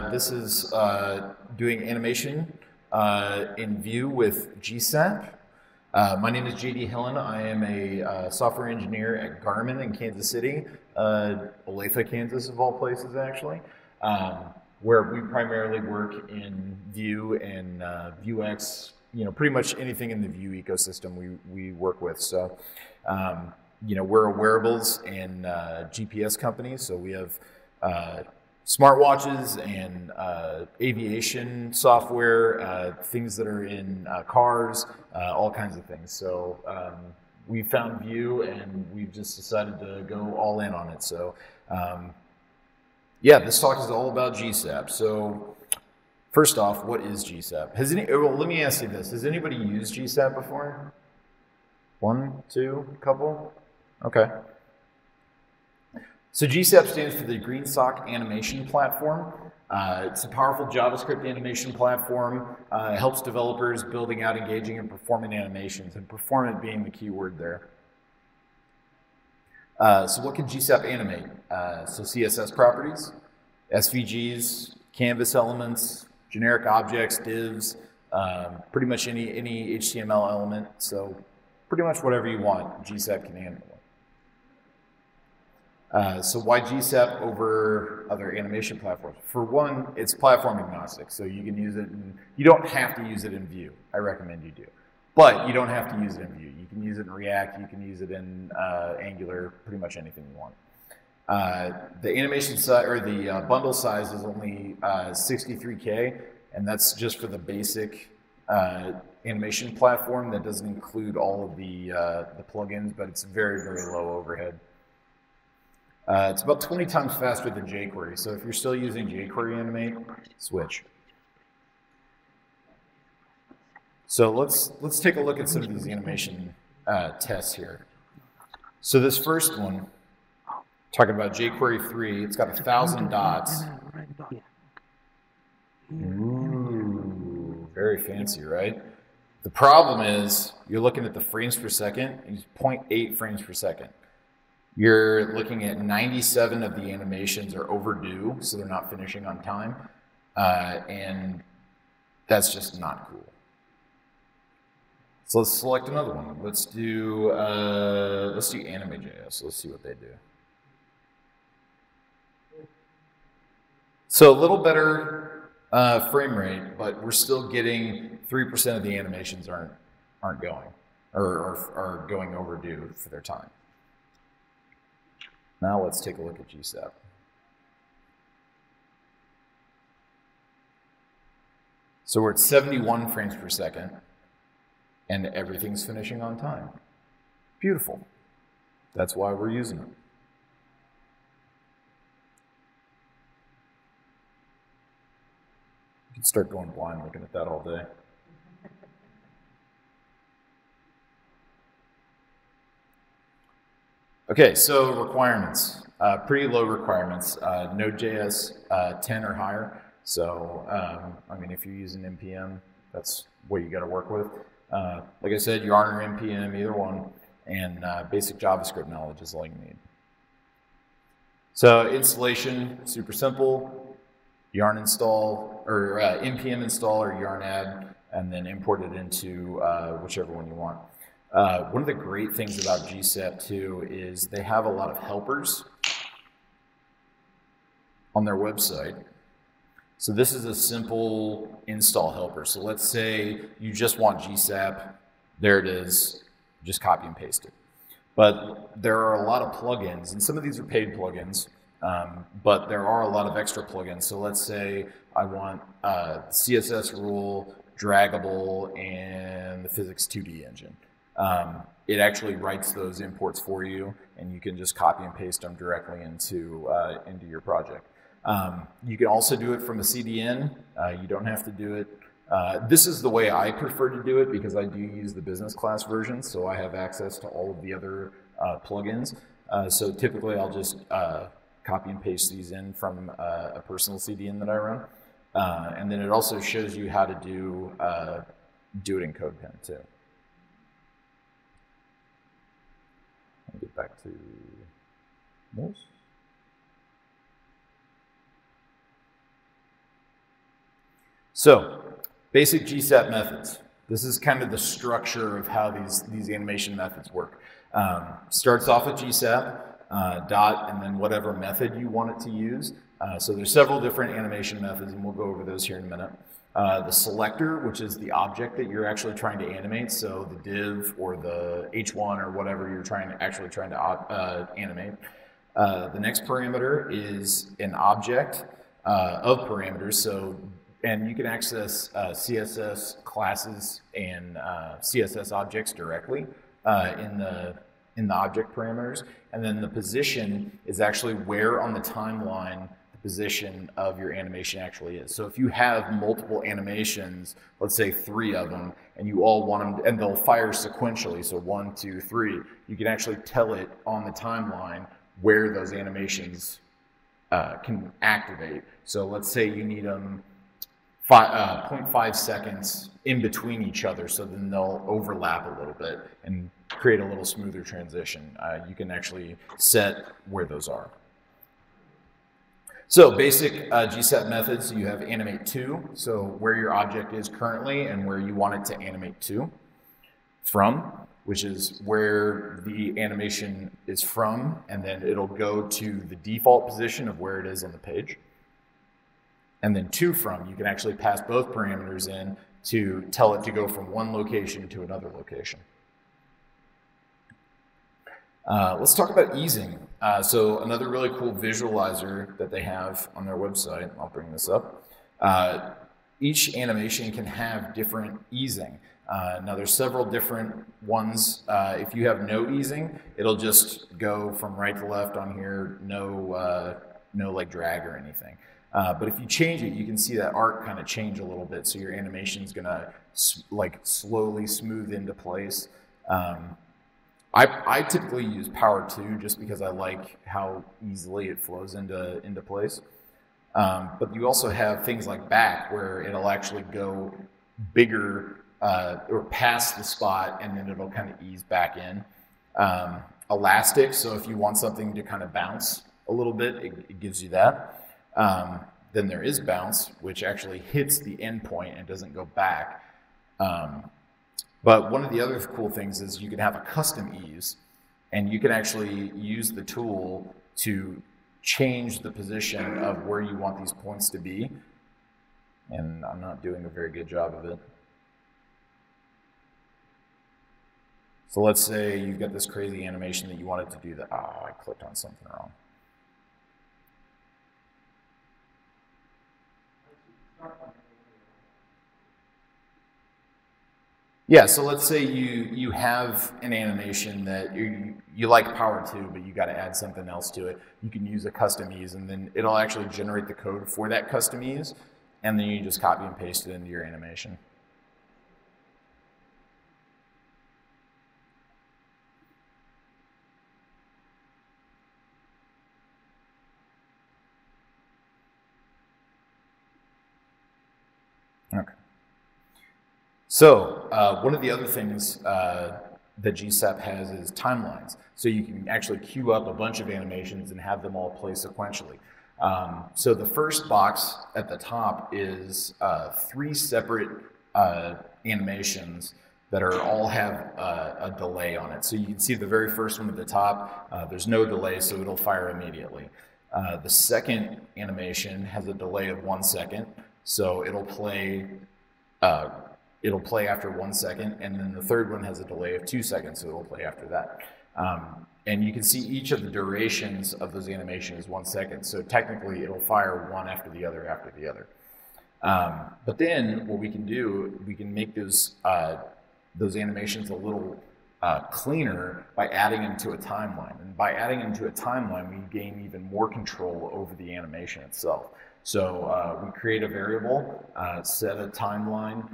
This is doing animation in Vue with GSAP. My name is JD Hillen. I am a software engineer at Garmin in Kansas City, Olathe, Kansas, of all places, actually, where we primarily work in Vue and Vuex. Pretty much anything in the Vue ecosystem we work with. So, we're a wearables and GPS company, so we have smartwatches and aviation software, things that are in cars, all kinds of things. So we found Vue and we've just decided to go all in on it. So yeah, this talk is all about GSAP. So first off, what is GSAP? Well, let me ask you this. Has anybody used GSAP before? One, two, couple? Okay. So GSAP stands for the Green Sock Animation Platform. It's a powerful JavaScript animation platform. It helps developers building out engaging and performant animations, and performant being the key word there. So what can GSAP animate? So CSS properties, SVGs, canvas elements, generic objects, divs, pretty much any HTML element. So pretty much whatever you want, GSAP can handle. So why GSAP over other animation platforms? For one, it's platform agnostic, so you can use it you don't have to use it in Vue. I recommend you do. But you don't have to use it in Vue. You can use it in React, you can use it in Angular, pretty much anything you want. The animation size, or the bundle size is only 63K, and that's just for the basic animation platform. That doesn't include all of the plugins, but it's very, very low overhead. It's about 20 times faster than jQuery, so if you're still using jQuery Animate, switch. So let's take a look at some of these animation tests here. So this first one, talking about jQuery 3, it's got 1,000 dots. Ooh, very fancy, right? The problem is you're looking at the frames per second, and it's 0.8 frames per second. You're looking at 97 of the animations are overdue, so they're not finishing on time, and that's just not cool. So let's select another one. Let's do Anime.js. Let's see what they do. So a little better frame rate, but we're still getting 3% of the animations aren't going, or are going overdue for their time. Now let's take a look at GSAP. So we're at 71 frames per second, and everything's finishing on time. Beautiful. That's why we're using it. You can start going blind looking at that all day. Okay, so requirements, pretty low requirements. Node.js 10 or higher. So, I mean, if you're using NPM, that's what you got to work with. Like I said, Yarn or NPM, either one, and basic JavaScript knowledge is all you need. So installation, super simple. Yarn install, or NPM install or Yarn add, and then import it into whichever one you want. One of the great things about GSAP too is they have a lot of helpers on their website. So this is a simple install helper. So let's say you just want GSAP, there it is, just copy and paste it. But there are a lot of plugins, and some of these are paid plugins, but there are a lot of extra plugins. So let's say I want CSS rule, Draggable, and the Physics 2D engine. It actually writes those imports for you, and you can just copy and paste them directly into your project. You can also do it from a CDN. You don't have to do it. This is the way I prefer to do it because I do use the business class version, so I have access to all of the other plugins. So typically I'll just copy and paste these in from a personal CDN that I run. And then it also shows you how to do it in CodePen too. I'll get back to this. So, basic GSAP methods. This is kind of the structure of how these animation methods work. Starts off with GSAP, dot, and then whatever method you want it to use. So there's several different animation methods, and we'll go over those here in a minute. The selector, which is the object that you're actually trying to animate, so the div or the H1 or whatever you're trying to animate. The next parameter is an object of parameters, and you can access CSS classes and CSS objects directly in the object parameters. And then the position is actually where on the timeline the position of your animation actually is. So if you have multiple animations, let's say 3 of them, and you all want them, and they'll fire sequentially, so 1, 2, 3, you can actually tell it on the timeline where those animations can activate. So let's say you need them 0.5 seconds in between each other, so then they'll overlap a little bit and create a little smoother transition. You can actually set where those are. So basic GSAP methods, you have animate to, so where your object is currently and where you want it to animate to. From, which is where the animation is from, and then it'll go to the default position of where it is on the page. And then to from, you can actually pass both parameters in to tell it to go from one location to another location. Let's talk about easing. So another really cool visualizer that they have on their website, I'll bring this up. Each animation can have different easing. Now there's several different ones. If you have no easing, it'll just go from right to left on here, no like drag or anything. But if you change it, you can see that arc kind of change a little bit, so your animation's gonna like slowly smooth into place. I typically use power 2 just because I like how easily it flows into place. But you also have things like back, where it'll actually go bigger or past the spot, and then it'll kind of ease back in. Elastic, so if you want something to kind of bounce a little bit, it gives you that. Then there is bounce, which actually hits the end point and doesn't go back. But one of the other cool things is you can have a custom ease, and you can actually use the tool to change the position of where you want these points to be. And I'm not doing a very good job of it. So let's say you've got this crazy animation that you wanted to do that. Oh, I clicked on something wrong. Yeah, so let's say you have an animation that you like power 2, but you got to add something else to it. You can use a custom ease, and then it'll actually generate the code for that custom ease, and then you just copy and paste it into your animation. Okay. So one of the other things that GSAP has is timelines. So you can actually queue up a bunch of animations and have them all play sequentially. So the first box at the top is 3 separate animations that all have a delay on it. So you can see the very first one at the top, there's no delay, so it'll fire immediately. The second animation has a delay of 1 second, so it'll play after 1 second, and then the third one has a delay of 2 seconds, so it'll play after that. And you can see each of the durations of those animations is 1 second, so technically it'll fire one after the other after the other. But then what we can do, we can make those animations a little cleaner by adding them to a timeline. And by adding them to a timeline, we gain even more control over the animation itself. So we create a variable, set a timeline.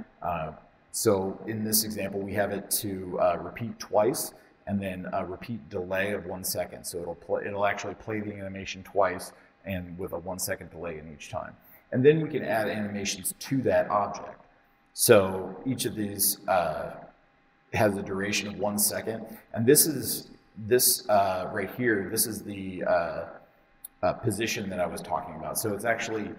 So in this example, we have it to repeat twice, and then a repeat delay of 1 second. So it'll actually play the animation twice, and with a 1 second delay in each time. And then we can add animations to that object. So each of these has a duration of 1 second, and this right here. This is the position that I was talking about. So it's actually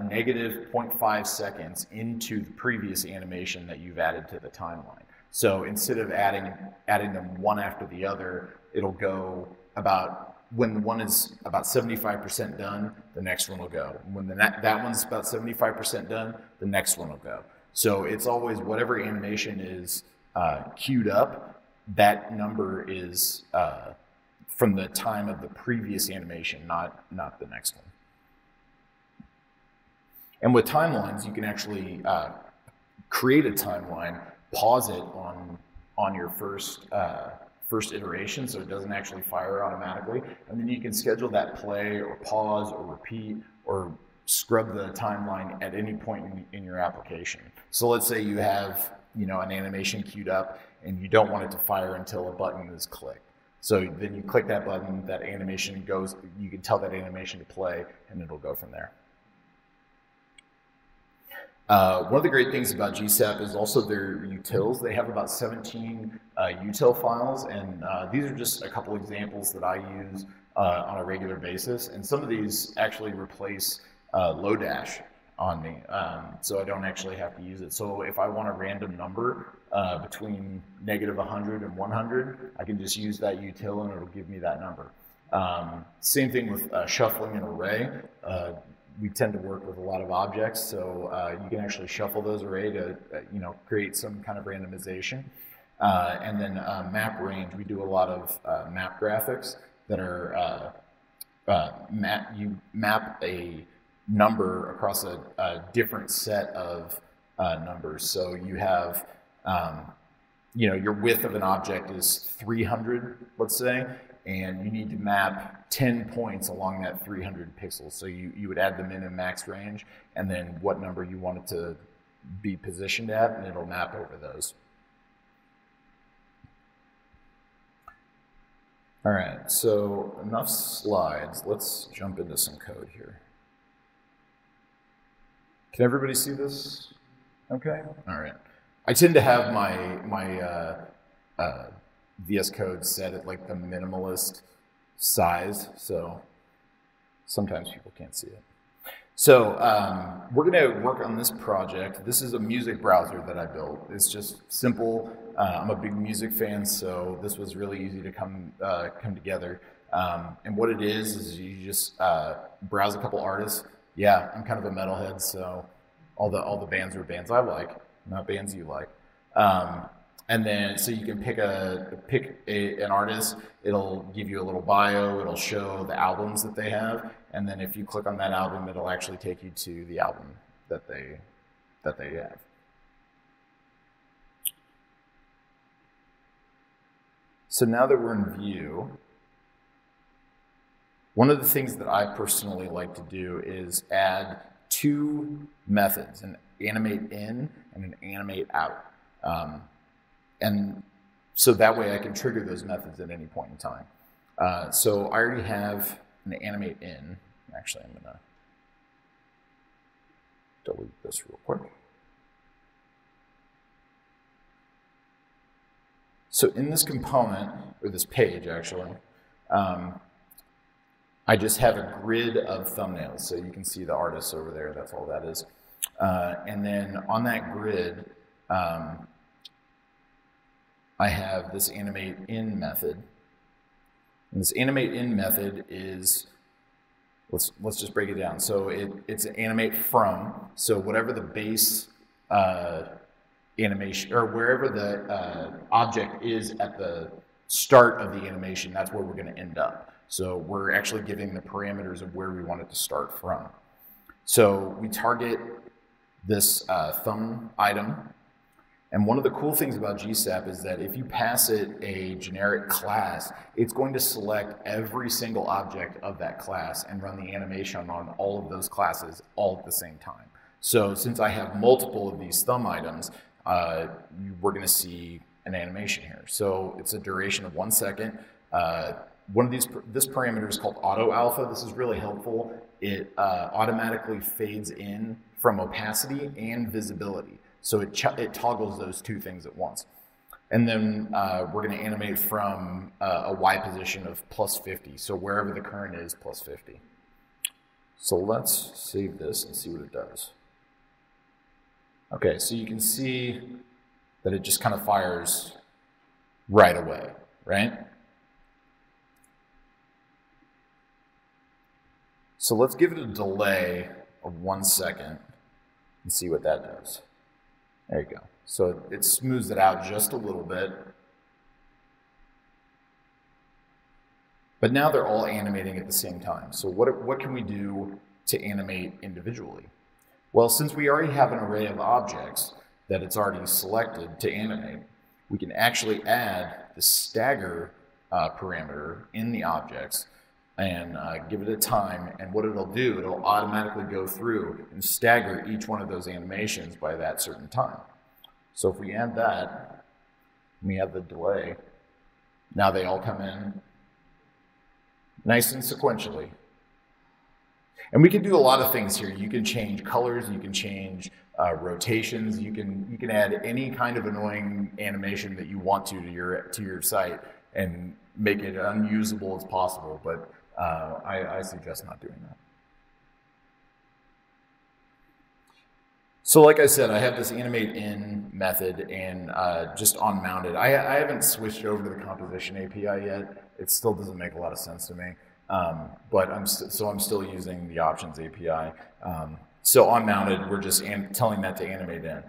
negative 0.5 seconds into the previous animation that you've added to the timeline. So instead of adding them one after the other, it'll go about, when one is about 75% done, the next one will go. When that one's about 75% done, the next one will go. So it's always whatever animation is queued up, that number is from the time of the previous animation, not the next one. And with timelines, you can actually create a timeline, pause it on your first iteration, so it doesn't actually fire automatically, and then you can schedule that play or pause or repeat or scrub the timeline at any point in your application. So let's say you have an animation queued up and you don't want it to fire until a button is clicked. So then you click that button, that animation goes, you can tell that animation to play, and it'll go from there. One of the great things about GSAP is also their utils. They have about 17 util files, and these are just a couple examples that I use on a regular basis. And some of these actually replace Lodash on me, so I don't actually have to use it. So if I want a random number between negative 100 and 100, I can just use that util and it'll give me that number. Same thing with shuffling an array. We tend to work with a lot of objects, so you can actually shuffle those array to create some kind of randomization. And then map range, we do a lot of map graphics that are you map a number across a different set of numbers. So you have your width of an object is 300, let's say, and you need to map 10 points along that 300 pixels. So you would add the min and max range, and then what number you want it to be positioned at, and it'll map over those. All right, so enough slides. Let's jump into some code here. Can everybody see this? Okay. All right. I tend to have my VS Code set at like the minimalist size, so sometimes people can't see it. So we're going to work on this project. This is a music browser that I built. It's just simple. I'm a big music fan, so this was really easy to come together. And what it is you just browse a couple artists. Yeah, I'm kind of a metalhead, so all the bands are bands I like, not bands you like. And then, so you can pick an artist. It'll give you a little bio. It'll show the albums that they have, and then if you click on that album, it'll actually take you to the album that they have. So now that we're in view, one of the things that I personally like to do is add two methods: an animate in and an animate out. And so that way I can trigger those methods at any point in time. So I already have an animate in. Actually, I'm going to delete this real quick. So in this component, or this page actually, I just have a grid of thumbnails. So you can see the artists over there, that's all that is. And then on that grid, I have this animate in method. And this animate in method is, let's just break it down. So it's an animate from, so whatever the base animation, or wherever the object is at the start of the animation, that's where we're going to end up. So we're actually giving the parameters of where we want it to start from. So we target this thumb item. And one of the cool things about GSAP is that if you pass it a generic class, it's going to select every single object of that class and run the animation on all of those classes all at the same time. So since I have multiple of these thumb items, we're going to see an animation here. So it's a duration of 1 second. This parameter is called auto alpha. This is really helpful. It automatically fades in from opacity and visibility. So it toggles those two things at once. And then we're going to animate from a Y position of +50. So wherever the current is, +50. So let's save this and see what it does. Okay, so you can see that it just kind of fires right away, right? So let's give it a delay of 1 second and see what that does. There you go. So it smooths it out just a little bit. But now they're all animating at the same time. So what can we do to animate individually? Well, since we already have an array of objects that it's already selected to animate, we can actually add the stagger parameter in the objects and give it a time, and what it'll do, it'll automatically go through and stagger each one of those animations by that certain time. So if we add that, we have the delay, now they all come in nice and sequentially. And we can do a lot of things here. You can change colors, you can change rotations, you can add any kind of annoying animation that you want to your site and make it unusable as possible, but I suggest not doing that. So like I said, I have this animate in method and just on mounted. I haven't switched over to the composition API yet. It still doesn't make a lot of sense to me, but I'm still using the options API. So on mounted, we're just telling that to animate in.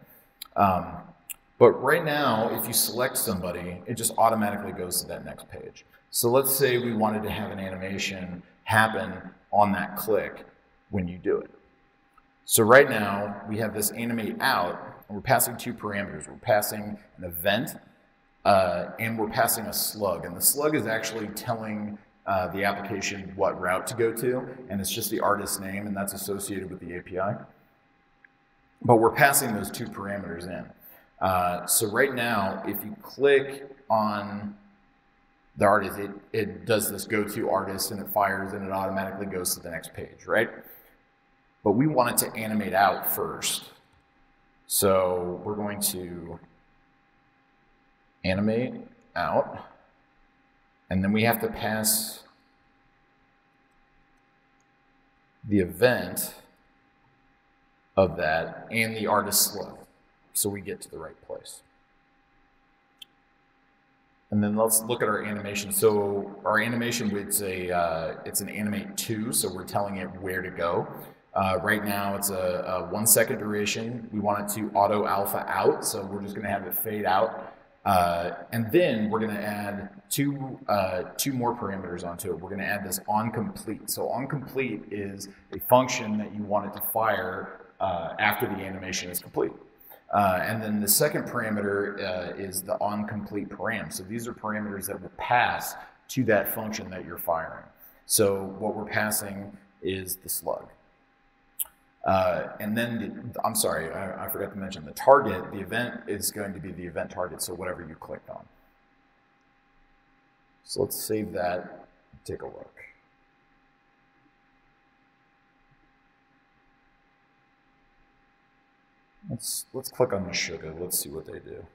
But right now, if you select somebody, it just automatically goes to that next page. So let's say we wanted to have an animation happen on that click when you do it. So right now, we have this animate out, and we're passing two parameters. We're passing an event, and we're passing a slug. And the slug is actually telling the application what route to go to, and it's just the artist's name, and that's associated with the API. But we're passing those two parameters in. So right now, if you click on the artist, it does this go to artist, and it fires, and it automatically goes to the next page, right? But we want it to animate out first. So we're going to animate out, and then we have to pass the event of that and the artist slug, so we get to the right place. And then let's look at our animation. So our animation, it's an animate to, so we're telling it where to go. Right now it's a 1 second duration. We want it to auto alpha out, so we're just going to have it fade out. And then we're going to add two more parameters onto it. We're going to add this onComplete. So onComplete is a function that you want it to fire after the animation is complete. And then the second parameter is the onComplete param. So these are parameters that will pass to that function that you're firing. So what we're passing is the slug. And then, I'm sorry, I forgot to mention the target. The event is going to be the event target, so whatever you clicked on. So let's save that and take a look. Let's click on the sugar. Let's see what they do.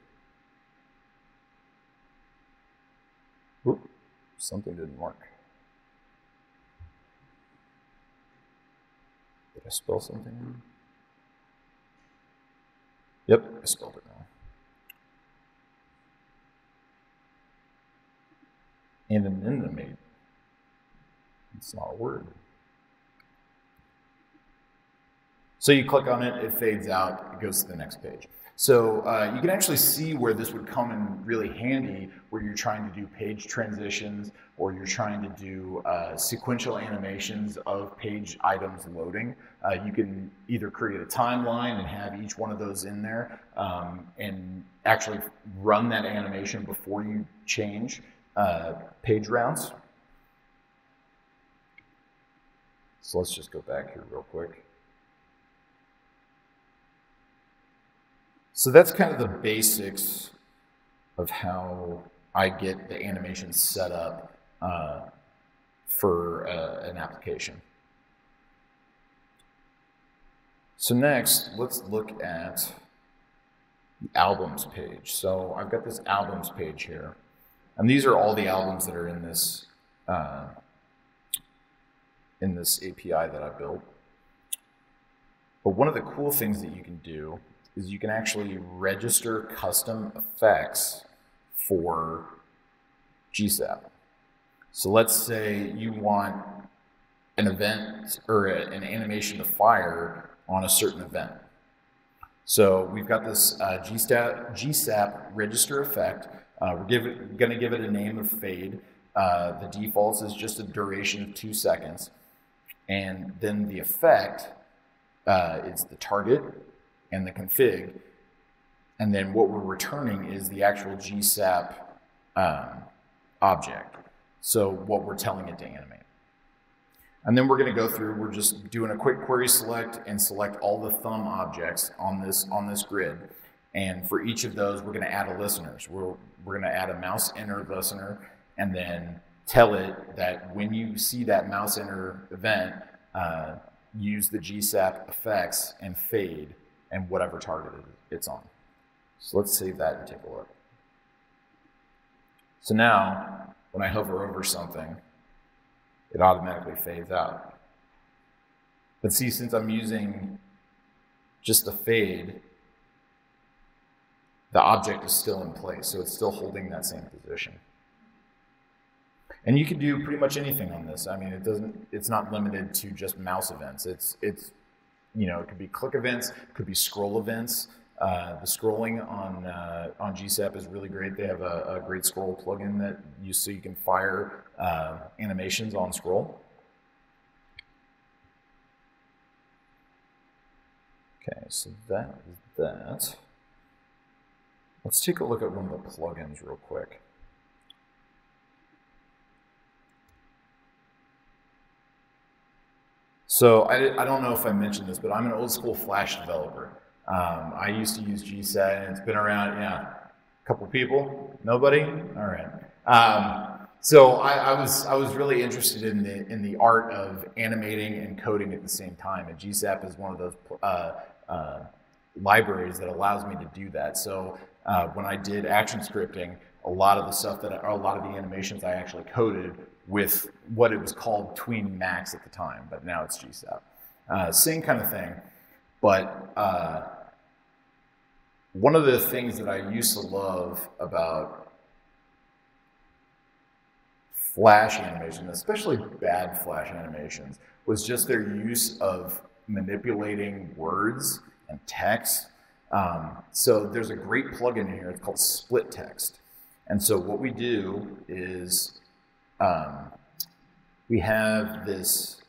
Oop, something didn't work. Did I spell something wrong? Yep, I spelled it wrong. And an animate. It's not a word. So you click on it, it fades out, it goes to the next page. So you can actually see where this would come in really handy where you're trying to do page transitions or you're trying to do sequential animations of page items loading. You can either create a timeline and have each one of those in there and actually run that animation before you change page routes. So let's just go back here real quick. So that's kind of the basics of how I get the animation set up for an application. So next, let's look at the albums page. So I've got this albums page here, and these are all the albums that are in this in this API that I built. But one of the cool things that you can do is you can actually register custom effects for GSAP. So let's say you want an event or an animation to fire on a certain event. So we've got this GSAP register effect. We're going to give it a name of fade. The default is just a duration of 2 seconds. And then the effect is the target and the config. And then what we're returning is the actual GSAP object. So what we're telling it to animate. And then we're going to go through, we're just doing a quick query select and select all the thumb objects on this grid. And for each of those, we're going to add a listener. So we're going to add a mouse enter listener and then tell it that when you see that mouse enter event, use the GSAP effects and fade and whatever target it's on. So let's save that and take a look. So now, when I hover over something, it automatically fades out. But see, since I'm using just the fade, the object is still in place, so it's still holding that same position. And you can do pretty much anything on this. I mean, it's not limited to just mouse events. It's you know, it could be click events, it could be scroll events. The scrolling on GSAP is really great. They have a great scroll plugin that so you can fire animations on scroll. Okay, so that is that. Let's take a look at one of the plugins real quick. So I don't know if I mentioned this, but I'm an old school Flash developer. I used to use GSAP, and it's been around, yeah, a couple people, nobody, all right. So I was really interested in the art of animating and coding at the same time, and GSAP is one of those libraries that allows me to do that. So when I did action scripting, a lot of the animations I actually coded with what it was called Tween Max at the time, but now it's GSAP. Same kind of thing, but one of the things that I used to love about Flash animation, especially bad Flash animations, was just their use of manipulating words and text. So there's a great plugin here, it's called Split Text. And so what we do is we have this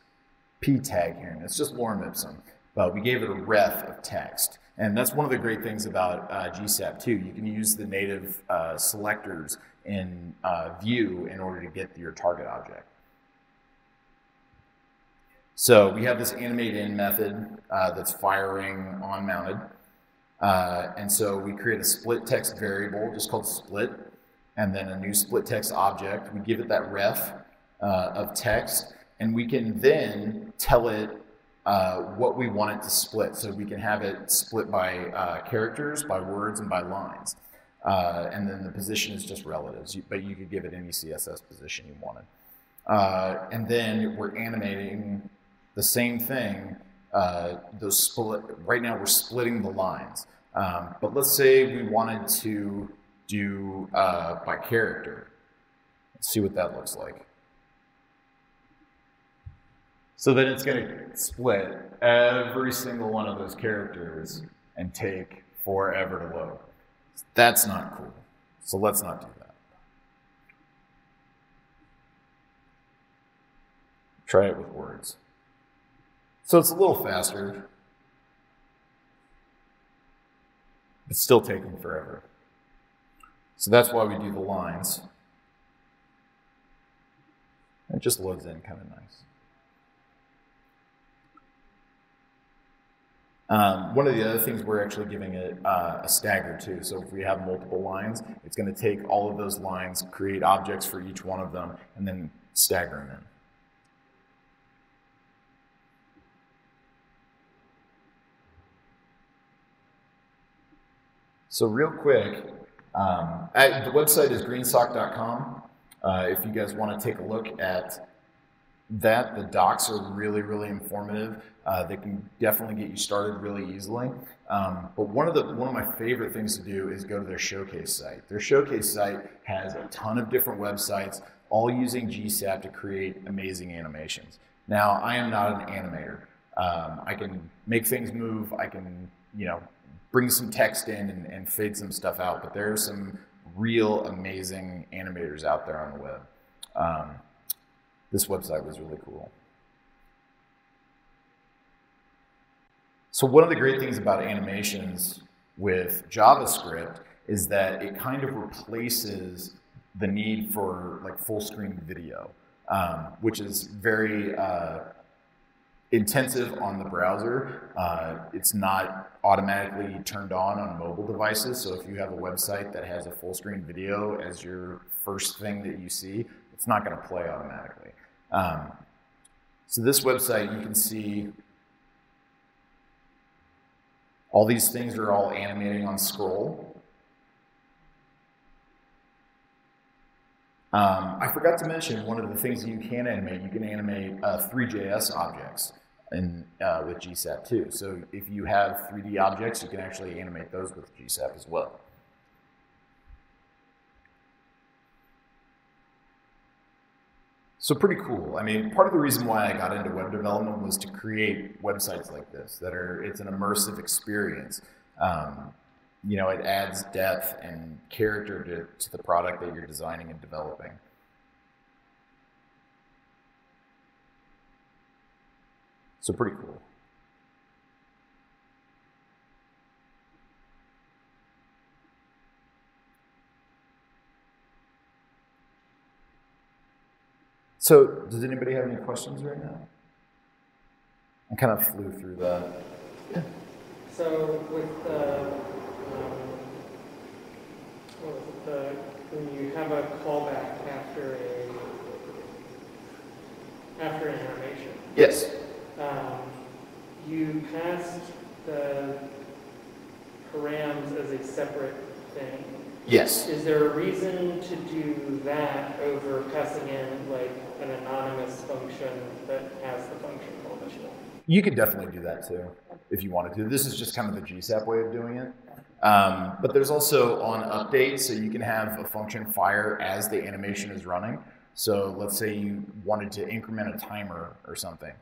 P tag here, and it's just lorem ipsum, but we gave it a ref of text. And that's one of the great things about GSAP too. You can use the native selectors in Vue in order to get your target object. So we have this animate in method that's firing on mounted. And so we create a split text variable just called split, and then a new split text object. We give it that ref of text, and we can then tell it what we want it to split. So we can have it split by characters, by words, and by lines. And then the position is just relatives, but you could give it any CSS position you wanted. And then we're animating the same thing. Right now we're splitting the lines. But let's say we wanted to do by character. Let's see what that looks like. So then it's going to split every single one of those characters and take forever to load. That's not cool. So let's not do that. Try it with words. So it's a little faster. It's still taking forever. So that's why we do the lines. It just loads in kind of nice. One of the other things, we're actually giving it a stagger too. So if we have multiple lines, it's going to take all of those lines, create objects for each one of them, and then stagger them in. So real quick, the website is greensock.com. If you guys want to take a look at the docs are really, really informative. They can definitely get you started really easily. But one of my favorite things to do is go to their showcase site. Their showcase site has a ton of different websites, all using GSAP to create amazing animations. Now, I am not an animator. I can make things move. I can, bring some text in and fade some stuff out. But there are some real amazing animators out there on the web. This website was really cool. So one of the great things about animations with JavaScript is that it kind of replaces the need for like full screen video, which is very intensive on the browser. It's not automatically turned on mobile devices. So if you have a website that has a full screen video as your first thing that you see, it's not going to play automatically. So this website, you can see all these things are all animating on scroll. I forgot to mention one of the things that you can animate. You can animate 3JS objects with GSAP too. So if you have 3D objects, you can actually animate those with GSAP as well. So pretty cool. I mean, part of the reason why I got into web development was to create websites like this it's an immersive experience. It adds depth and character to the product that you're designing and developing. So pretty cool. So does anybody have any questions right now? I kind of flew through that. Yeah. So with when you have a callback after an animation. Yes. You passed the params as a separate thing. Yes. Is there a reason to do that over passing in like an anonymous function that has the function called initial? You could definitely do that too, if you wanted to. This is just kind of the GSAP way of doing it. But there's also on update, so you can have a function fire as the animation is running. So let's say you wanted to increment a timer or something.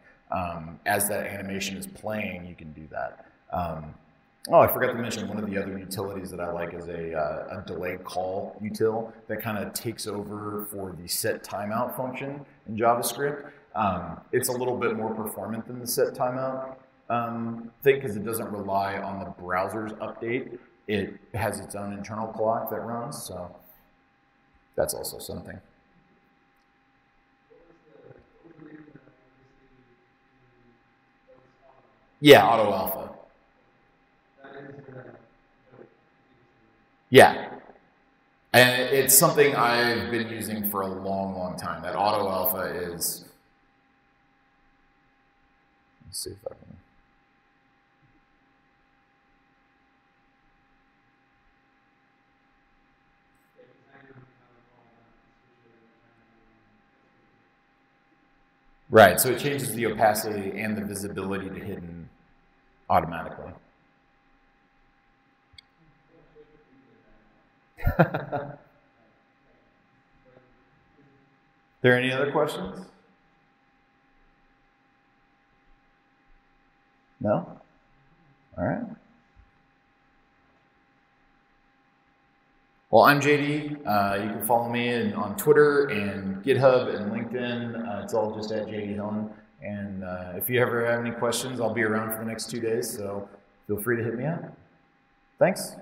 As that animation is playing, you can do that. Oh, I forgot to mention one of the other utilities that I like is a delayed call util that kind of takes over for the set timeout function in JavaScript. It's a little bit more performant than the set timeout thing because it doesn't rely on the browser's update. It has its own internal clock that runs, so that's also something. Yeah, auto alpha. Yeah. And it's something I've been using for a long, long time. That auto alpha is, let's see if I can. Right, so it changes the opacity and the visibility to hidden automatically. There any other questions? No? All right. Well, I'm JD. You can follow me on Twitter and GitHub and LinkedIn. It's all just at JD Hillen. And if you ever have any questions, I'll be around for the next 2 days, so feel free to hit me up. Thanks.